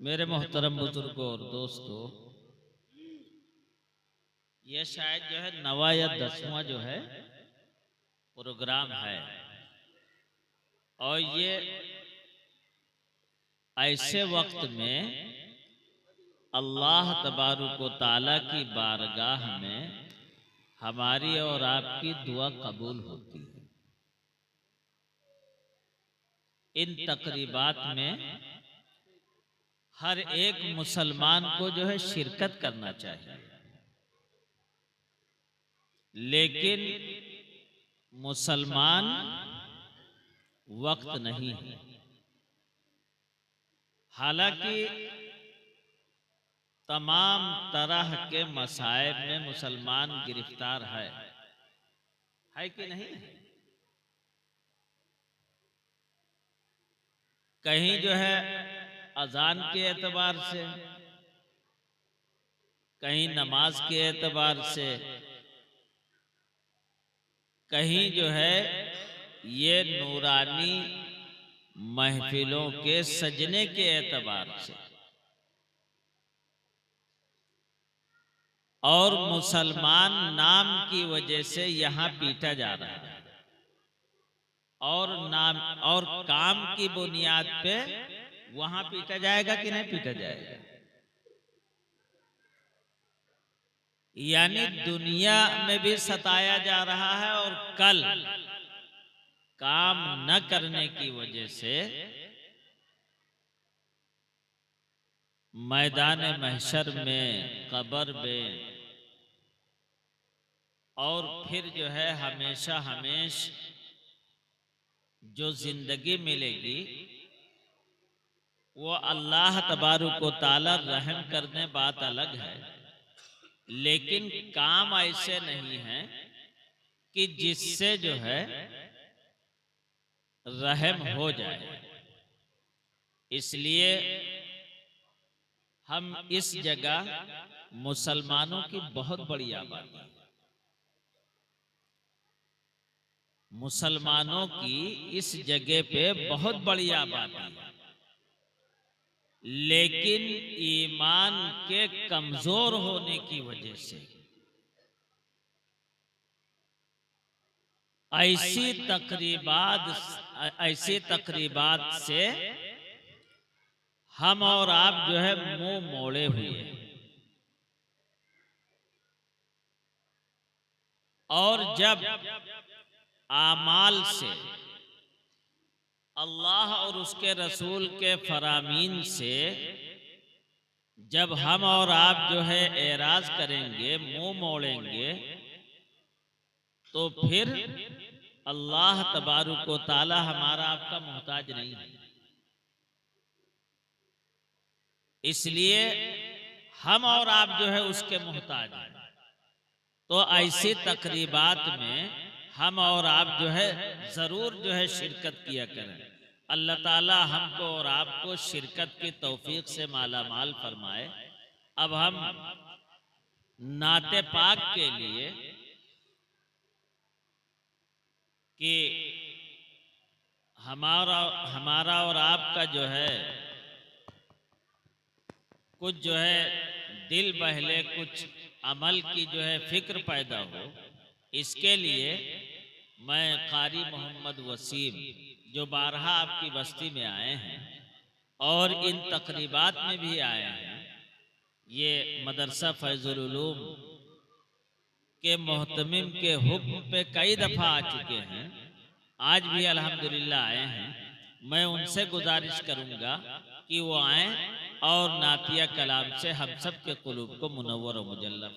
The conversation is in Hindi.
मेरे मोहतरम बुजुर्गों और दोस्तों, ये शायद जो है 9वां या 10वां जो है प्रोग्राम है। और ये ऐसे वक्त में अल्लाह तबारुक व ताला की बारगाह में हमारी और आपकी दुआ कबूल होती है। इन तकरीबात में हर एक मुसलमान को जो है शिरकत करना चाहिए, लेकिन मुसलमान वक्त नहीं है। हालांकि तमाम तरह के मसाइब में मुसलमान गिरफ्तार है कि नहीं? कहीं जो है अजान के एतबार से, कहीं नमाज के एतबार से, कहीं जो है ये नूरानी महफिलों के सजने के एतबार से। और मुसलमान नाम की वजह से यहाँ पीटा जा रहा है, और नाम और काम की बुनियाद पे वहां पीटा जाएगा कि नहीं पीटा जाएगा? यानी दुनिया में भी सताया जा रहा है, और कल काम न करने की वजह से मैदान महशर में, कब्र में, और फिर जो है हमेशा हमेश जो जिंदगी मिलेगी वो अल्लाह तबारुक व ताला रहम करने बात अलग है, लेकिन काम ऐसे नहीं है कि जिससे जो है रहम हो जाए। इसलिए हम इस जगह मुसलमानों की बहुत बड़ी आबादी है, मुसलमानों की इस जगह पे बहुत बड़ी आबादी है, लेकिन ईमान के कमजोर होने की वजह से ऐसी तकरीबात से हम और आप जो है मुंह मोड़े हुए हैं। और जब आमाल से, अल्लाह और उसके रसूल के फरामीन से जब हम और आप जो है एराज करेंगे, मुंह मोड़ेंगे, तो फिर अल्लाह तबारुक व ताला हमारा आपका मोहताज नहीं है। इसलिए हम और आप जो है उसके मोहताज हैं। तो ऐसी तकरीबात में हम और आप जो है जरूर जो है शिरकत किया करें। अल्लाह ताला हमको और आपको शिरकत की तौफीक से माला माल फरमाए। अब हम नाते पाक के लिए कि हमारा हमारा और आपका जो है कुछ जो है दिल बहले, कुछ अमल की जो है फिक्र पैदा हो, इसके लिए मैं कारी मोहम्मद वसीम, जो बारहा आपकी बस्ती में आए हैं और इन तकरीबात में भी आए हैं, ये मदरसा फैजुल उलूम के मोहतमिम के हुक्म पे कई दफ़ा आ चुके हैं, आज भी अल्हम्दुलिल्लाह आए हैं। मैं उनसे गुजारिश करूंगा कि वो आएं और नातिया कलाम से हम सब के कुलूब को मुनव्वर व मुजल्ला